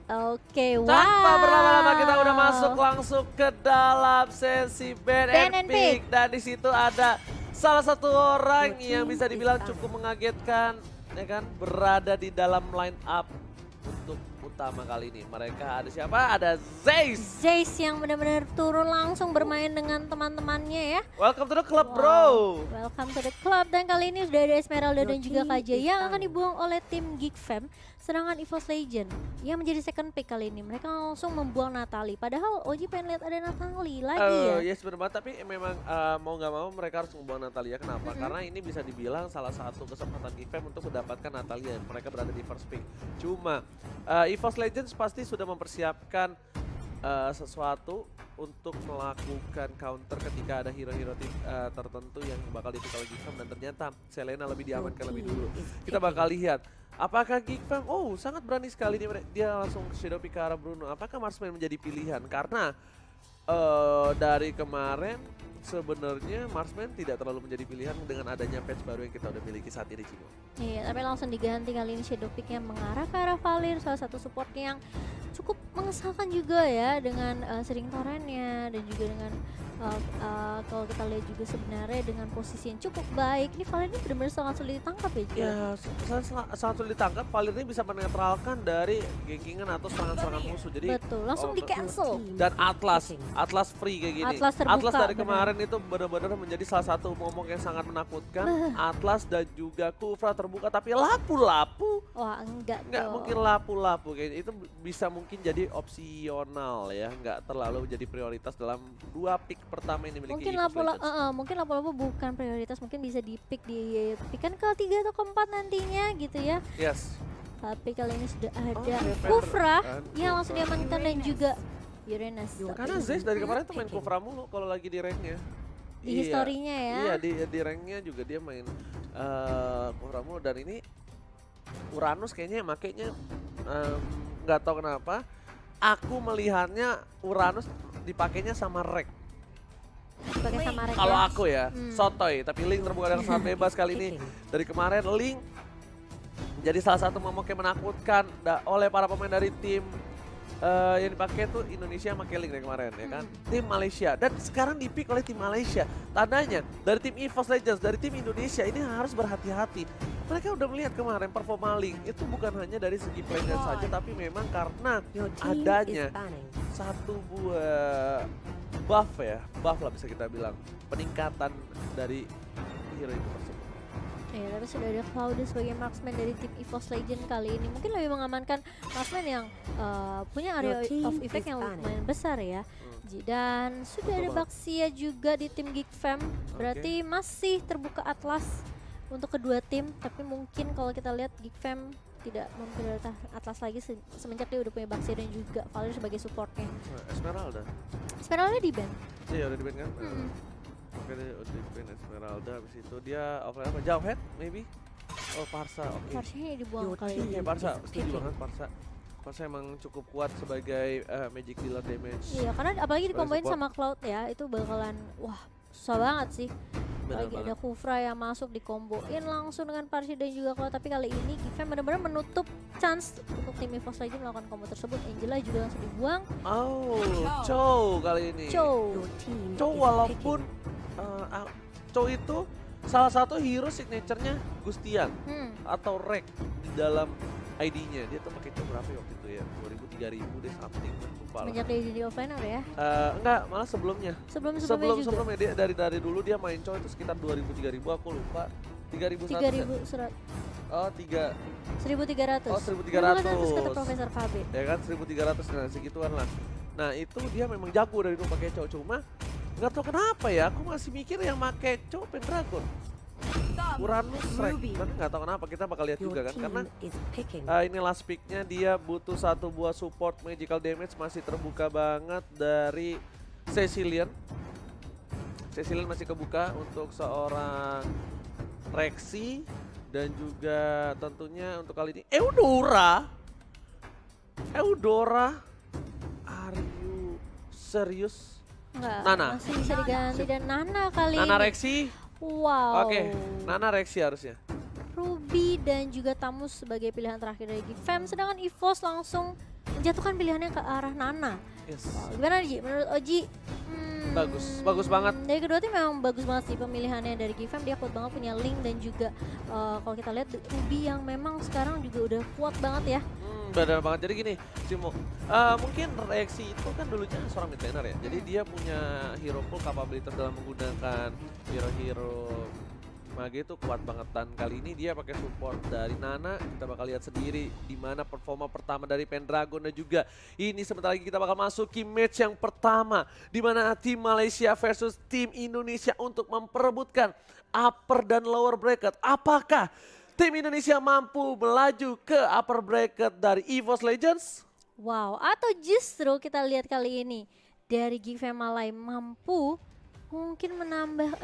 Oke, wow. Tanpa berlama-lama kita udah masuk langsung ke dalam sesi ban and pick. Dan di situ ada salah satu orang yang bisa dibilang cukup mengagetkan, ya kan, berada di dalam line up untuk utama kali ini. Mereka ada siapa? Ada Zeiss. Zeiss yang benar-benar turun langsung bermain dengan teman-temannya ya. Welcome to the club, bro. Welcome to the club. Dan kali ini sudah ada Esmeralda dan juga KJ yang akan dibuang oleh tim Geek Fam. Sedangkan EVOS Legend yang menjadi second pick kali ini. Mereka langsung membuang Natali. Padahal Oji pengen lihat ada Natali lagi ya. Yes, benar banget. Tapi memang mau nggak mau mereka harus membuang Natalia. Kenapa? Karena ini bisa dibilang salah satu kesempatan Geek Fam untuk mendapatkan Natalia. Mereka berada di first pick. Cuma EVOS Legends pasti sudah mempersiapkan sesuatu untuk melakukan counter ketika ada hero-hero tertentu yang bakal dipick oleh Geek Fam. Dan ternyata Selena lebih diamankan lebih dulu. Kita bakal lihat apakah Geek Fam, sangat berani sekali dia langsung shadow pick ke arah Bruno. Apakah Marksman menjadi pilihan? Karena dari kemarin sebenarnya Marksman tidak terlalu menjadi pilihan dengan adanya patch baru yang kita udah miliki saat ini, Cimo. Iya, tapi langsung diganti kali ini shadow picknya mengarah ke arah Valir, salah satu support yang cukup mengesalkan juga ya dengan sering torrentnya dan juga dengan kalau kita lihat juga sebenarnya dengan posisi yang cukup baik. Ini Valir ini benar-benar sangat sulit ditangkap ya, Ji? Ya, sangat sulit ditangkap. Valir ini bisa menetralkan dari gankingan atau serangan-serangan musuh. Jadi betul, langsung di cancel. Dan Atlas free kayak gini. Atlas terbuka, dari kemarin itu benar-benar menjadi salah satu momok yang sangat menakutkan. Atlas dan juga Kufra terbuka, tapi lapu-lapu. Wah, enggak mungkin lapu-lapu kayaknya. Itu bisa mungkin jadi opsional ya, nggak terlalu jadi prioritas dalam dua pick pertama ini dimiliki mungkin lapu-lapu bukan prioritas, mungkin bisa di-pick kan ke-3 atau ke-4 nantinya gitu ya. Yes. Tapi kali ini sudah ada Kufra yang langsung diamankan dan juga Uranus. Karena Zeiss dari kemarin tuh main Kufra mulu kalau lagi di ranknya. Di historinya ya. Iya, di ranknya juga dia main Kufra mulu. Dan ini Uranus kayaknya makanya nggak tahu kenapa aku melihatnya Uranus dipakainya sama Rek. Kalau aku ya, sotoy. Tapi Link terbuka dengan sangat bebas kali ini. Dari kemarin Link menjadi salah satu momok yang menakutkan oleh para pemain dari tim yang dipakai tuh Indonesia pakai Link dari kemarin ya kan. Tim Malaysia dan sekarang dipick oleh tim Malaysia. Tandanya dari tim EVOS Legends, dari tim Indonesia ini harus berhati-hati. Mereka udah melihat kemarin performa Link itu bukan hanya dari segi playnya saja, tapi memang karena adanya satu buah buff lah bisa kita bilang, peningkatan dari hero itu tersebut. Ya, tapi sudah ada Cloud sebagai marksman dari tim EVOS Legend kali ini. Mungkin lebih mengamankan marksman yang punya area of effect yang lumayan besar ya. Dan sudah ada Baxia juga di tim Geek Fam. Berarti masih terbuka Atlas untuk kedua tim. Tapi mungkin kalau kita lihat Geek Fam tidak memprioritaskan Atlas lagi semenjak dia udah punya Baxia dan juga Valir sebagai supportnya. Esmeralda di ban. Iya, udah di ban kan? Oke, dia udah di ban Esmeralda, habis itu dia offline apa? Jump maybe? Oh, Parsa, oke. Parsanya dibuang kali ini. Oke, Parsa, setuju banget Parsa. Parsa emang cukup kuat sebagai magic dealer damage. Iya, karena apalagi dikomboin sama Cloud ya, itu bakalan susah banget sih. Apalagi ada Kufra yang masuk dikomboin langsung dengan Parsi dan juga Cloud. Tapi kali ini Geek Fam benar-benar menutup chance untuk tim EVOS Legends melakukan combo tersebut. Angela juga langsung dibuang. Chow kali ini. Chow walaupun Chow itu salah satu hero signature-nya Gustian atau Rek di dalam ID-nya. Dia tuh pakai Chow berapa waktu itu ya? 2000, 3000 deh something. Semenjak dia jadi offlaner ya? Enggak, malah sebelumnya. Sebelumnya dia dari dulu dia main Chow itu sekitar 2000, 3000 aku lupa. 3100. 1300. Oh, 1300. Kata Profesor KB. Ya kan 1300, nah segituan lah. Nah itu dia memang jago dari dulu pakai Chow, cuma nggak tahu kenapa ya aku masih mikir yang pakai Chow Pendragon. Uranus Rek, tapi nggak tahu kenapa, kita bakal lihat juga kan, karena ini last picknya dia butuh satu buah support magical damage, masih terbuka banget dari Cecilian masih kebuka untuk seorang Rexy dan juga tentunya untuk kali ini Eudora, are you serious? Enggak, Nana masih bisa diganti dan Nana kali Nana ini. Rexy. Wow. Oke, Nana Rexy harusnya. Ruby dan juga Tamus sebagai pilihan terakhir dari Geek Fam. Sedangkan EVOS langsung menjatuhkan pilihannya ke arah Nana. Yes. Gimana Ji? Menurut Oji? Bagus banget. Dari kedua tim memang bagus banget sih pemilihannya dari GFM. Dia kuat banget punya Link dan juga kalau kita lihat Ruby yang memang sekarang juga udah kuat banget ya. Benar banget. Jadi gini, Cimo, mungkin Reaksi itu kan dulunya seorang mid laner ya. Jadi dia punya hero pool capability dalam menggunakan hero-hero Mage itu kuat banget, dan kali ini dia pakai support dari Nana. Kita bakal lihat sendiri di mana performa pertama dari Pendragon, dan juga ini sebentar lagi kita bakal masuki match yang pertama di mana tim Malaysia versus tim Indonesia untuk memperebutkan upper dan lower bracket. Apakah tim Indonesia mampu melaju ke upper bracket dari EVOS Legends? Wow, atau justru kita lihat kali ini dari GFM Malay mampu mungkin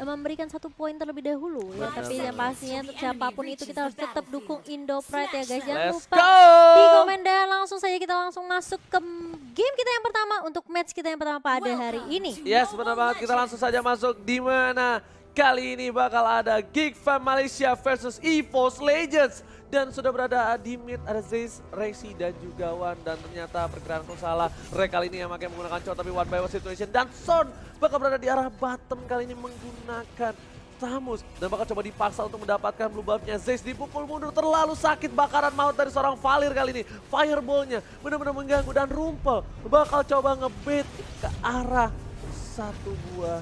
memberikan 1 poin terlebih dahulu ya. Tapi yang pastinya untuk siapapun itu kita harus tetap dukung Indo Pride ya guys. Jangan Let's lupa go! di komen dan langsung saja kita langsung masuk ke game kita yang pertama untuk match kita yang pertama pada hari ini. Yes, benar banget. Kita langsung saja masuk di mana kali ini bakal ada GFM Malaysia versus EVOS Legends. Dan sudah berada di mid, ada Zeiss, Rexy, dan juga Wan. Dan ternyata perkiraanku salah, Rek kali ini yang pakai menggunakan Chow, tapi one by one situation. Dan Son bakal berada di arah bottom kali ini menggunakan Tamus. Dan bakal coba dipaksa untuk mendapatkan blue buff-nya. Zeiss dipukul mundur, terlalu sakit, bakaran maut dari seorang Valir kali ini. Fireball-nya benar-benar mengganggu, dan Rumpel bakal coba ngebait ke arah satu buah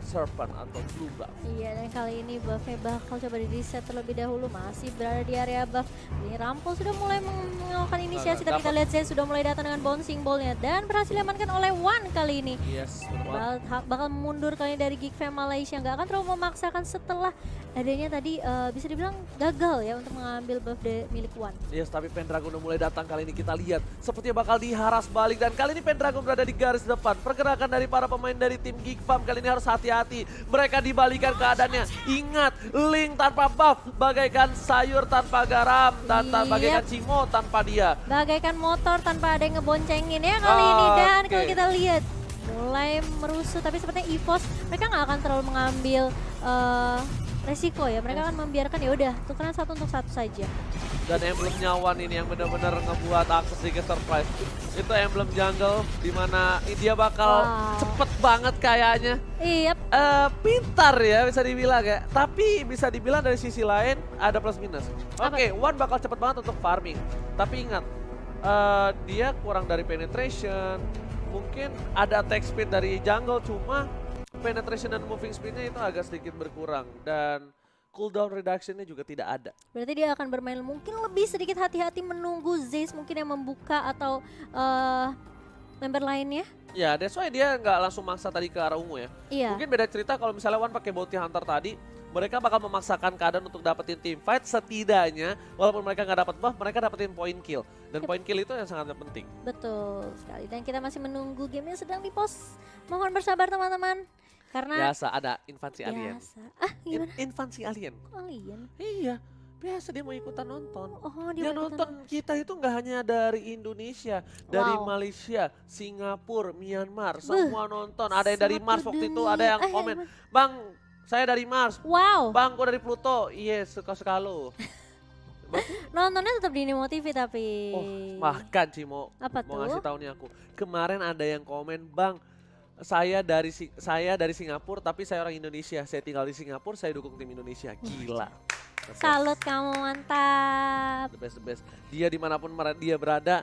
Serpent atau blue buff. Iya, dan kali ini buffnya bakal coba di reset terlebih dahulu. Masih berada di area buff. Ini Rampol sudah mulai melakukan inisiasi, tapi kita lihat saya sudah mulai datang dengan bouncing ball-nya dan berhasil diamankan oleh Wan kali ini. Yes, Bakal mundur kali ini dari GFM Malaysia. Nggak akan terlalu memaksakan setelah adanya tadi bisa dibilang gagal ya untuk mengambil buff milik Wan. Yes, tapi Pendragon udah mulai datang kali ini. Kita lihat sepertinya bakal diharas balik, dan kali ini Pendragon berada di garis depan. Pergerakan dari para pemain dari tim GFM kali ini harus hati-hati. Mereka dibalikan keadaannya. Ingat, Link tanpa buff bagaikan sayur tanpa garam, dan bagaikan Cimo tanpa dia. Bagaikan motor tanpa ada yang ngeboncengin ya kali ini. Dan kalau kita lihat mulai merusuh, tapi sepertinya EVOS mereka nggak akan terlalu mengambil resiko ya. Mereka akan membiarkan ya udah tukeran 1 untuk 1 saja. Dan emblemnya Wan ini yang benar-benar ngebuat aku sedikit surprise. Itu emblem jungle di mana dia bakal cepet banget kayaknya. Iya. Pintar ya bisa dibilang ya. Tapi bisa dibilang dari sisi lain ada plus minus. Oke, Wan bakal cepet banget untuk farming. Tapi ingat, dia kurang dari penetration. Mungkin ada attack speed dari jungle, cuma penetration dan moving speednya itu agak sedikit berkurang. Dan cooldown reduction-nya juga tidak ada. Berarti dia akan bermain mungkin lebih sedikit hati-hati menunggu Zeiss mungkin yang membuka atau member lainnya. Ya, that's why dia nggak langsung maksa tadi ke arah ungu ya. Iya. Mungkin beda cerita kalau misalnya Wan pakai bounty hunter tadi, mereka bakal memaksakan keadaan untuk dapetin team fight. Setidaknya walaupun mereka nggak dapat buff, mereka dapetin point kill. Dan point kill itu yang sangat penting. Betul sekali. Dan kita masih menunggu game yang sedang di-post. Mohon bersabar teman-teman. Karena Biasa ada invasi alien. Gimana? Invasi alien. Alien? Iya, biasa dia mau ikutan nonton. Oh, Dia mau ikutan nonton kita itu nggak hanya dari Indonesia, dari Malaysia, Singapura, Myanmar, semua nonton. Ada yang dari Mars waktu itu, ada yang komen, "Bang, saya dari Mars." Wow. "Bang, gua dari Pluto." "Iya, suka-suka lo." Nontonnya tetap di Nemo TV tapi. Oh, bahkan Cimo, Apa mau tuh? ngasih tahu nih aku. Kemarin ada yang komen, "Bang, saya dari Singapura tapi saya orang Indonesia. Saya tinggal di Singapura, saya dukung tim Indonesia." Gila. Salut kamu, mantap. The best. Dia dimanapun dia berada,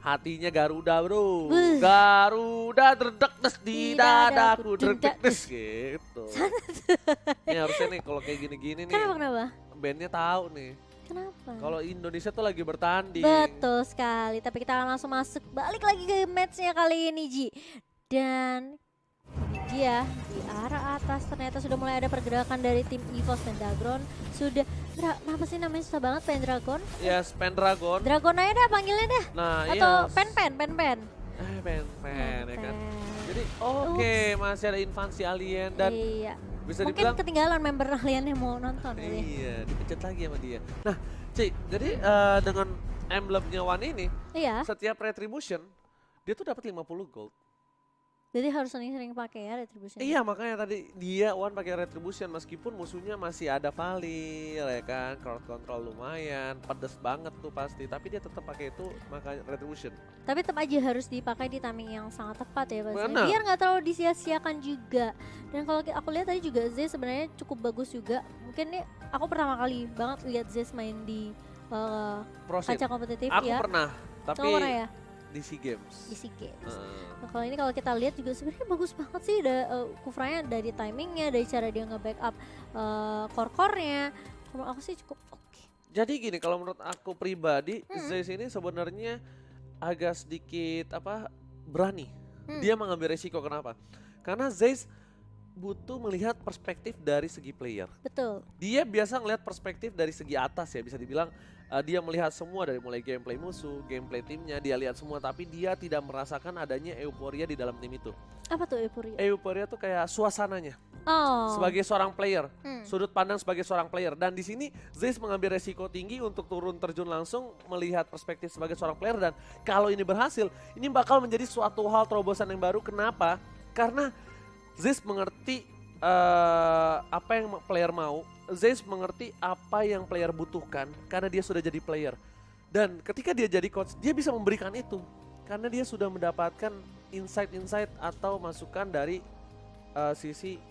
hatinya Garuda bro. Buh. Garuda dredek des di dadaku dredek des gitu. Ini harusnya nih kalau kayak gini-gini nih. Kenapa? Bandnya tahu nih. Kenapa? Kalau Indonesia tuh lagi bertanding. Betul sekali. Tapi kita akan langsung masuk balik lagi ke matchnya kali ini Ji. Dan dia di arah atas ternyata sudah mulai ada pergerakan dari tim EVOS. Pendragon sudah, apa sih namanya susah banget Pendragon? Yes, Pendragon. Dragon aja dah panggilnya dah. Nah, Atau iya. pen. Pen ya kan. Jadi oke, masih ada invasi alien dan iya. bisa Mungkin dibilang ketinggalan member alien yang mau nonton kali ya. iya, dipecat lagi sama dia. Nah, Ci, jadi dengan emblemnya Wan ini, Iya. setiap retribution dia tuh dapat 50 gold. Jadi harus sering-sering pakai ya Retribution. Iya makanya tadi dia One pakai Retribution meskipun musuhnya masih ada Valil ya kan, crowd control lumayan, pedes banget tuh pasti, tapi dia tetap pakai itu makanya Retribution. Tapi tetap aja harus dipakai di timing yang sangat tepat ya pastinya. Benar. Biar nggak terlalu disia-siakan juga. Dan kalau aku lihat tadi juga Zez sebenarnya cukup bagus juga. Mungkin nih aku pertama kali banget lihat Zez main di Pro Scene. kancah kompetitif Aku ya. pernah, tapi Kamu pernah ya? di SEA Games. Di SEA Games. Heeh. Nah, kalau ini kalau kita lihat juga sebenarnya bagus banget sih Kufranya dari timingnya, dari cara dia nge-backup core-core-nya. Menurut aku sih cukup oke. Jadi gini, kalau menurut aku pribadi, Zeyz ini sebenarnya agak sedikit berani. Dia mengambil resiko, kenapa? Karena Zeyz butuh melihat perspektif dari segi player. Betul. Dia biasa ngelihat perspektif dari segi atas ya, bisa dibilang dia melihat semua dari mulai gameplay musuh, gameplay timnya, dia lihat semua, tapi dia tidak merasakan adanya euforia di dalam tim itu. Apa tuh euforia? Euforia tuh kayak suasananya. Oh. Sebagai seorang player, sudut pandang sebagai seorang player, dan di sini Zeyz mengambil resiko tinggi untuk turun terjun langsung melihat perspektif sebagai seorang player, dan kalau ini berhasil, ini bakal menjadi suatu hal terobosan yang baru. Kenapa? Karena Zeyz mengerti apa yang player mau, Zeyz mengerti apa yang player butuhkan karena dia sudah jadi player, dan ketika dia jadi coach dia bisa memberikan itu karena dia sudah mendapatkan insight-insight atau masukan dari sisi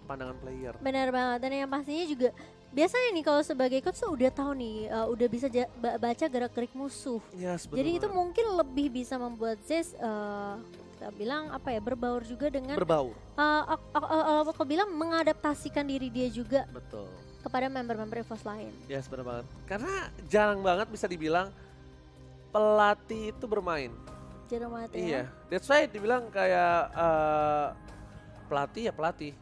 pandangan player. Benar banget, dan yang pastinya juga biasanya nih kalau sebagai coach tuh udah tahu nih, udah bisa baca gerak-gerik musuh. Yes, Jadi itu mungkin lebih bisa membuat Zeyz kita bilang berbaur juga dengan berbaur. Aku bilang mengadaptasikan diri dia juga Betul. kepada member-member EVOS lain. Yes, benar banget. Karena jarang banget bisa dibilang pelatih itu bermain. Jarang banget ya. Iya, that's why dibilang kayak pelatih ya pelatih,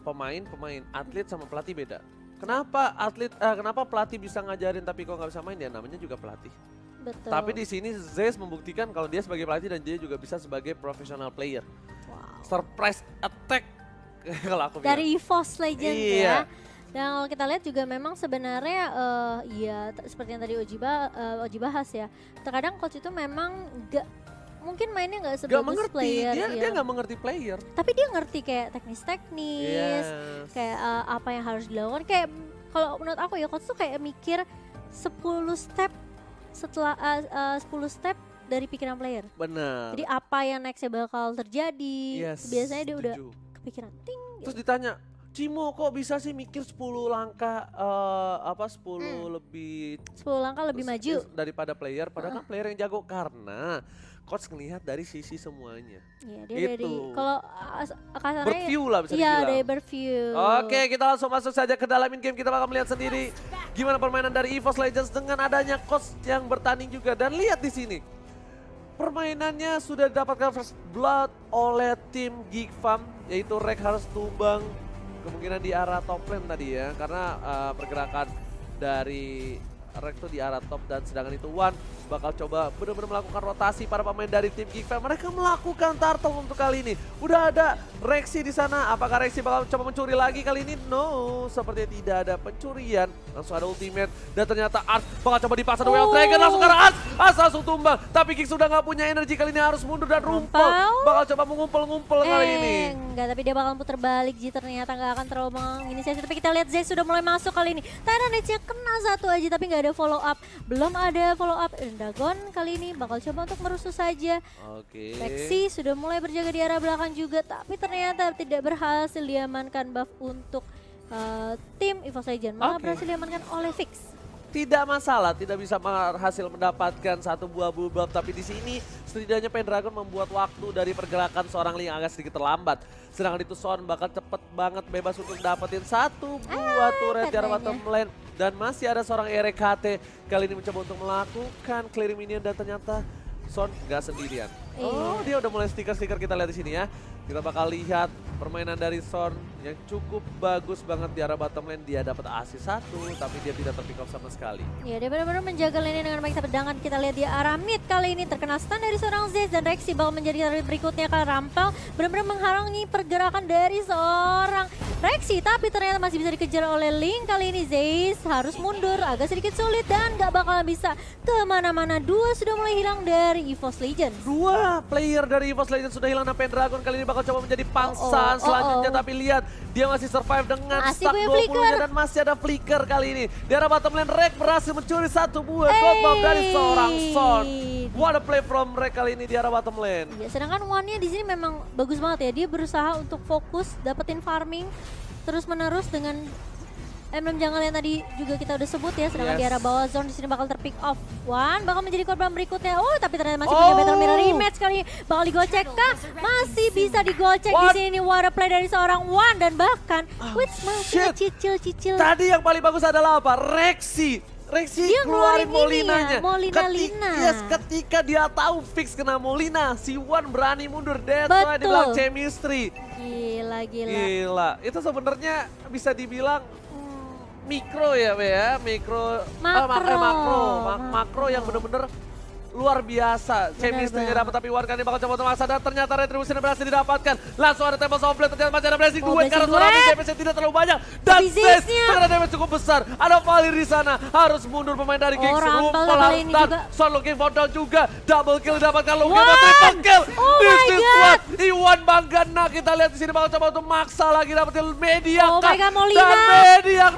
pemain, atlet sama pelatih beda. Kenapa pelatih bisa ngajarin tapi kok nggak bisa main, ya namanya juga pelatih. Betul. Tapi di sini Zeyz membuktikan kalau dia sebagai pelatih dan dia juga bisa sebagai professional player. Wow. Surprise attack kalau aku bilang. Dari EVOS Legends Iya. ya. Dan kalau kita lihat juga memang sebenarnya seperti yang tadi Oji bahas ya. Terkadang coach itu memang mungkin mainnya nggak sebagus mengerti, player. dia nggak mengerti player. Tapi dia ngerti kayak teknis-teknis, kayak apa yang harus dilakukan. Kayak kalau menurut aku ya coach tuh kayak mikir 10 step setelah 10 step dari pikiran player. Benar. Jadi apa yang nextnya bakal terjadi, Yes, biasanya dia udah setuju. kepikiran ting. Terus ditanya, Cimo kok bisa sih mikir 10 langkah 10 lebih 10 langkah lebih maju daripada player, padahal kan player yang jago, karena coach ngelihat dari sisi semuanya. Iya, dia dari Gitu. kalau kasarnya Berview lah bisa iya, dibilang. dari berview. Oke, kita langsung masuk saja ke dalam in game. Kita bakal melihat sendiri gimana permainan dari EVOS Legends dengan adanya coach yang bertanding juga. Dan lihat di sini, permainannya sudah didapatkan first blood oleh tim Geek Farm, yaitu Rek harus tumbang kemungkinan di arah top lane tadi ya, karena pergerakan dari Rek tuh di arah top, dan sedangkan itu One bakal coba benar-benar melakukan rotasi para pemain dari tim Geek Farm. Mereka melakukan turtle untuk kali ini. Udah ada Rexy di sana. Apakah Rexy bakal coba mencuri lagi kali ini? No, sepertinya tidak ada pencurian. Langsung ada ultimate, dan ternyata Ars bakal coba dipasang Way of Dragon langsung ke arah Ars. Ars langsung tumbang, tapi Geek sudah nggak punya energi kali ini, harus mundur dan rumpel. Bakal coba mengumpul-ngumpul kali ini. Enggak, tapi dia bakal putar balik. Ji ternyata nggak akan terlalu menginisiasi. Tapi kita lihat Zeyz sudah mulai masuk kali ini. Tyranids-nya kena satu aja, tapi nggak ada follow up. Belum ada follow up. Dragon kali ini bakal coba untuk merusuh saja. Oke. Lexi sudah mulai berjaga di arah belakang juga, tapi ternyata tidak berhasil diamankan buff untuk tim EVOS Legends. Malah berhasil diamankan oleh Fix. Tidak masalah, tidak bisa berhasil mendapatkan satu buah buff, tapi di sini setidaknya Pendragon membuat waktu dari pergerakan seorang Ling agak sedikit terlambat. Sedangkan itu Son bakal cepet banget bebas untuk dapetin satu buah turret di arah bottom lane. Dan masih ada seorang RKT kali ini mencoba untuk melakukan clearing minion, dan ternyata Son nggak sendirian. Oh, dia udah mulai stiker-stiker, kita lihat di sini ya. Kita bakal lihat permainan dari Son yang cukup bagus banget di arah bottom lane. Dia dapat assist 1, tapi dia tidak terpick off sama sekali. Ya, dia benar-benar menjaga lane dengan baik. Sedangkan kita lihat di arah mid kali ini terkena stun dari seorang Zeyz, dan Rexy bakal menjadi target berikutnya karena Rampal benar-benar menghalangi pergerakan dari seorang Rexy. Tapi ternyata masih bisa dikejar oleh Ling. Kali ini Zeyz harus mundur, agak sedikit sulit dan gak bakal bisa kemana-mana. Dua sudah mulai hilang dari EVOS Legends. Dua player dari EVOS Legends sudah hilang dan Pendragon kali ini bakal coba menjadi pangsaan selanjutnya. Tapi lihat, dia masih survive dengan Masih stack punya 20-nya flicker. dan masih ada flicker kali ini. Di arah bottom lane, Rek berhasil mencuri satu buah gold bomb dari seorang Son. What a play from Rek kali ini di arah bottom lane. Ya, sedangkan One-nya di sini memang bagus banget ya. Dia berusaha untuk fokus dapetin farming terus menerus dengan emblem jungle yang tadi juga kita udah sebut ya. Sedangkan di arah bawah zone di sini bakal terpick off. One bakal menjadi korban berikutnya. Oh, tapi ternyata masih punya battle mirror rematch kali ini. Bakal digocek kah? Masih bisa digocek di sini. What a play dari seorang One dan bahkan Wits masih cicil-cicil. Tadi yang paling bagus adalah apa? Rexy Dia keluarin ngeluarin Molinanya. Molina Lina. Ketika dia tahu fix kena Molina, si Wan berani mundur. That's why dibilang chemistry. Gila. Itu sebenarnya bisa dibilang mikro ya, Be ya. Makro yang bener-bener luar biasa. Chemistry-nya dapat, tapi Wan kali ini bakal coba untuk maksa dan ternyata retribution berhasil didapatkan. Langsung ada tempo softplate, ternyata masih ada blessing duet karena suara damage tidak terlalu banyak. Dan Zez ternyata damage cukup besar. Ada Valir di sana, harus mundur pemain dari Giggs. Rumpel harus stun, Son looking for down juga. Double kill didapatkan, Lugema triple kill. This is what Iwan Banggana. Kita lihat di sini bakal coba untuk maksa lagi dapetin Mediak. Dan Mediak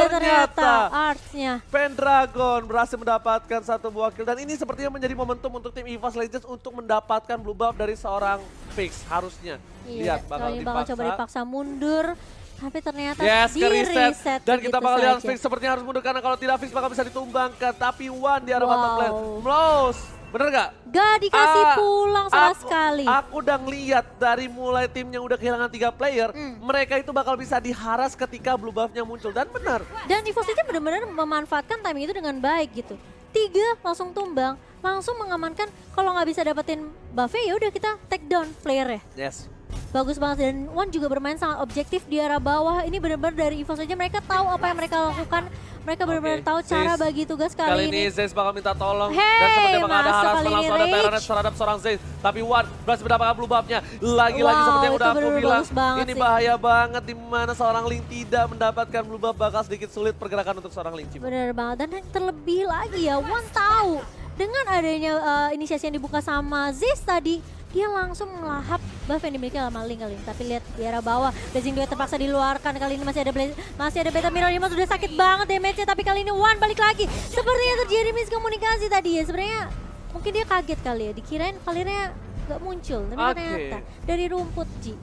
ternyata Arts-nya. Pendragon berhasil mendapatkan satu buah kill dan ini sepertinya menjadi momentum untuk tim EVOS Legends untuk mendapatkan blue buff dari seorang Fix harusnya. Iya, Lihat bakal coba dipaksa mundur. Tapi ternyata ke reset. Dan kita bakal lihat saja. Fix sepertinya harus mundur karena kalau tidak Fix bakal bisa ditumbangkan. Tapi Wan di arah bottom lane. Mlos. Bener gak? Gak dikasih pulang sama sekali. Aku udah ngeliat dari mulai timnya udah kehilangan 3 player. Mereka itu bakal bisa diharas ketika blue buff-nya muncul. Dan benar. Dan EVOS Legends benar-benar memanfaatkan timing itu dengan baik gitu. 3 langsung tumbang, langsung mengamankan. Kalau nggak bisa dapetin buff-nya ya udah kita take down player-nya. Yes. Bagus banget dan One juga bermain sangat objektif di arah bawah. Ini benar-benar dari EVOS aja mereka tahu apa yang mereka lakukan. Mereka benar-benar tahu cara bagi tugas kali ini. Zez bakal minta tolong dan sepertinya bakal ada harassment langsung ada Tyrannet terhadap seorang Zez. Tapi One berhasil mendapatkan blue buff-nya. Lagi-lagi seperti yang udah aku bilang, ini bahaya banget di mana seorang Link tidak mendapatkan blue buff, bakal sedikit sulit pergerakan untuk seorang Link. Benar banget dan terlebih lagi ya One tahu dengan adanya inisiasi yang dibuka sama Zez tadi, dia langsung melahap buff yang dimiliki sama Link kali ini. Tapi lihat di arah bawah, Blazing Duet terpaksa diluarkan. Kali ini masih ada Beta Mirror Image, sudah sakit banget damage-nya. Tapi kali ini One balik lagi. Sepertinya terjadi miskomunikasi tadi ya. Sebenarnya mungkin dia kaget kali ya, dikirain Valirnya nggak muncul. Tapi ternyata dari rumput, Ji.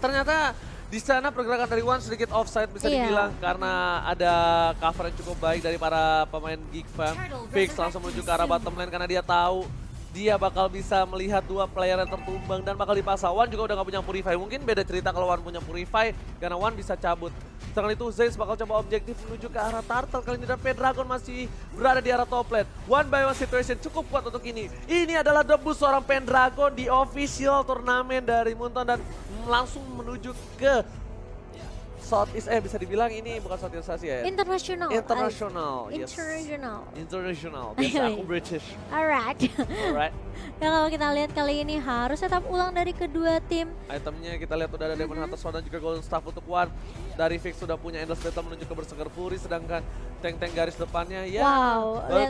Ternyata di sana pergerakan dari One sedikit offside bisa dibilang karena ada cover yang cukup baik dari para pemain Geek Fam. Fix langsung menuju ke arah bottom lane karena dia tahu dia bakal bisa melihat 2 player yang tertumbang dan bakal dipaksa. One juga udah gak punya Purify. Mungkin beda cerita kalau One punya Purify karena One bisa cabut. Setelah itu Zez bakal coba objektif menuju ke arah Turtle kali ini dan Pendragon masih berada di arah top lane. 1-by-1 situation cukup kuat untuk ini. Ini adalah debut seorang Pendragon di official turnamen dari Moonton dan langsung menuju ke Southeast, bisa dibilang ini bukan Southeast Asia ya? International. Yes. International. Biasa Anyway. aku British. Alright. Dan kalau kita lihat kali ini harus tetap ulang dari kedua tim. Itemnya kita lihat udah ada Demon Hunter Sword dan juga Golden Staff untuk One. Dari Fix sudah punya Endless Battle menuju ke Berserker Fury, sedangkan tank-tank garis depannya ya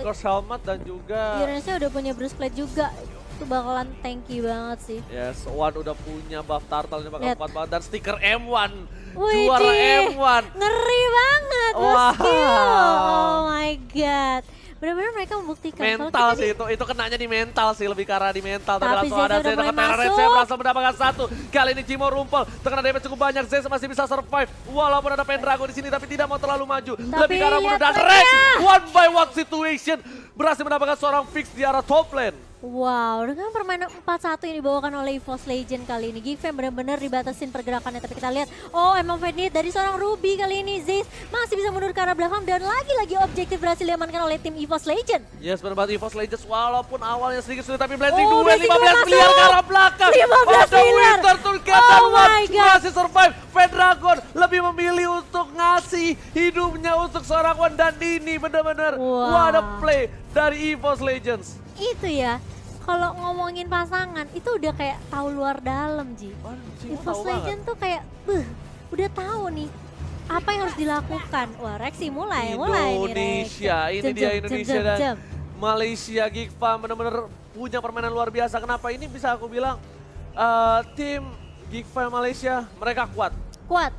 Curse Helmet dan juga Uranusnya udah punya Bruce Plate juga. Itu bakalan tanky banget sih. Yes, One udah punya buff Turtle ini bakal kuat banget dan stiker M1. Wih, Juara M1. Ngeri banget, oh my god. Benar-benar mereka membuktikan. Mental sih itu kenanya di mental sih, lebih ke arah di mental. Tapi langsung ada Zez dengan Tyrannet, Zez berhasil mendapatkan 1. Kali ini Jimo rumpel, terkena damage cukup banyak. Zez masih bisa survive walaupun ada Pendragon di sini tapi tidak mau terlalu maju. Lebih ke arah mundur dan Rex 1-by-1 situation berhasil mendapatkan seorang Fix di arah top lane. Wow, dengan permainan 4-1 yang dibawakan oleh EVOS Legends kali ini, Geek Fam benar-benar dibatasin pergerakannya. Tapi kita lihat, emang Fenit dari seorang Ruby kali ini, Zez masih bisa mundur ke arah belakang dan lagi-lagi objektif berhasil diamankan oleh tim EVOS Legends. Yes, benar banget EVOS Legends walaupun awalnya sedikit sulit tapi Blazing Duet 15 miliar ke arah belakang. 15 miliar. Winter Tourniquet dan One masih survive. Pendragon lebih memilih untuk ngasih hidupnya untuk seorang One dan ini benar-benar what a play dari EVOS Legends. Itu ya. Kalau ngomongin pasangan itu udah kayak tahu luar dalam, Ji. EVOS Legends tuh kayak udah tahu nih apa yang harus dilakukan. Wah, Rexy mulai Indonesia, nih, ini dia Indonesia dan Malaysia Geek Farm benar-benar punya permainan luar biasa. Kenapa ini bisa aku bilang tim Geek Farm Malaysia mereka kuat.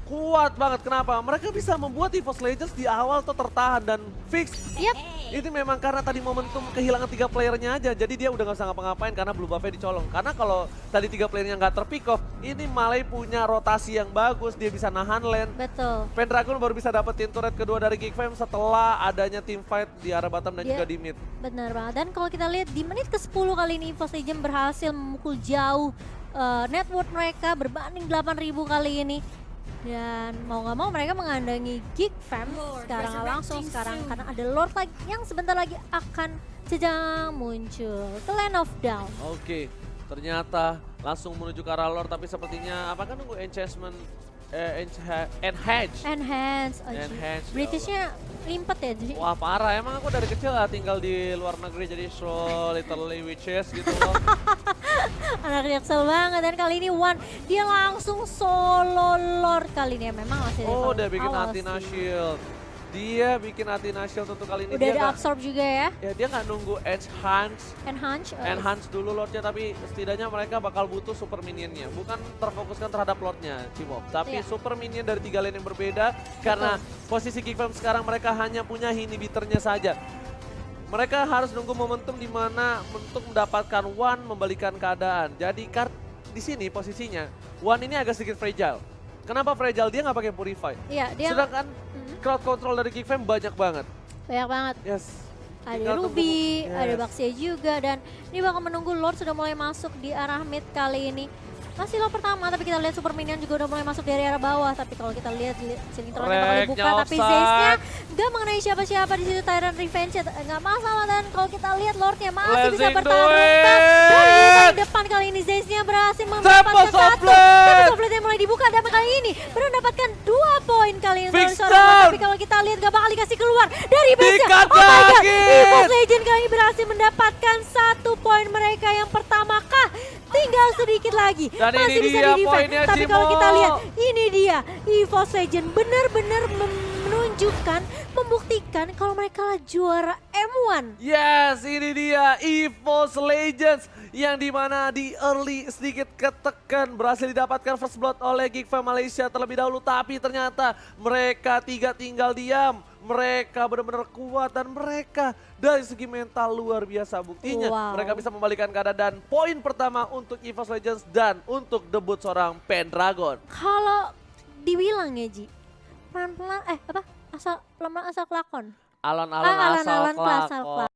Kuat banget. Kenapa? Mereka bisa membuat EVOS Legends di awal tuh tertahan dan fix. Yap. Itu memang karena tadi momentum kehilangan 3 playernya aja. Jadi dia udah gak bisa ngapa-ngapain karena blue buff-nya dicolong. Karena kalau tadi 3 playernya nggak terpick off, ini Malay punya rotasi yang bagus. Dia bisa nahan lane. Betul. Pendragon baru bisa dapetin turret kedua dari Geek Fam setelah adanya team fight di arah bottom dan juga di mid. Benar banget. Dan kalau kita lihat di menit ke-10 kali ini EVOS Legends berhasil memukul jauh network mereka berbanding 8.000 kali ini. Dan mau nggak mau mereka mengandangi Geek Fam sekarang karena ada Lord lagi yang sebentar lagi akan sedang muncul ke Land of Down. Oke, ternyata langsung menuju ke arah Lord tapi sepertinya apakah nunggu enhance. Britishnya limpet ya jadi. Wah parah, emang aku dari kecil tinggal di luar negeri jadi so literally witches gitu loh. Anak Jaksel banget dan kali ini Wan dia langsung solo Lord kali ini ya memang masih udah bikin Athena Shield. Dia bikin Athena Shield untuk kali ini. Udah ada absorb juga ya. Ya dia nggak nunggu enhance dulu Lordnya tapi setidaknya mereka bakal butuh super minionnya. Bukan terfokuskan terhadap Lordnya Cimop. Tapi super minion dari 3 lane yang berbeda. Karena posisi Geek Fam sekarang mereka hanya punya inhibitornya saja. Mereka harus nunggu momentum di mana untuk mendapatkan One membalikan keadaan. Jadi di sini posisinya One ini agak sedikit fragile. Kenapa fragile? Dia nggak pakai purify. Iya, dia sedangkan crowd control dari Geek Fam banyak banget. Yes. Ada Ruby, ada Baxia juga dan ini bakal menunggu Lord sudah mulai masuk di arah mid kali ini. Masih lo pertama, tapi kita lihat super minion juga udah mulai masuk dari arah bawah. Tapi kalau kita lihat ceiling throne bakal dibuka, tapi Zaze-nya gak mengenai siapa-siapa di situ. Tyrant Revenge nggak masalah dan kalau kita lihat Lord-nya masih bisa bertahan rungkat. Dari depan kali ini Zaze-nya berhasil mendapatkan satu. Tapi Soflet mulai dibuka dan kali ini baru mendapatkan 2 poin kali ini. Tapi kalau kita lihat gak bakal dikasih keluar dari base-nya. Oh my god, EVOS Legends kali ini berhasil mendapatkan 1 poin mereka yang pertama kah? Tinggal sedikit lagi. Dan masih ini bisa dia di-defend. Tapi Cimo. kalau kita lihat, ini dia EVOS Legends benar-benar menunjukkan, membuktikan kalau mereka lah juara M1. Yes, ini dia EVOS Legends yang dimana di early sedikit ketekan berhasil didapatkan first blood oleh Geek Fam Malaysia terlebih dahulu. Tapi ternyata mereka 3 tinggal diam. Mereka benar-benar kuat dan mereka dari segi mental luar biasa. Buktinya mereka bisa membalikan keadaan dan poin pertama untuk EVOS Legends dan untuk debut seorang Pendragon. Kalau dibilang ya Ji, pelan-pelan asal kelakon. Alon-alon asal kelakon.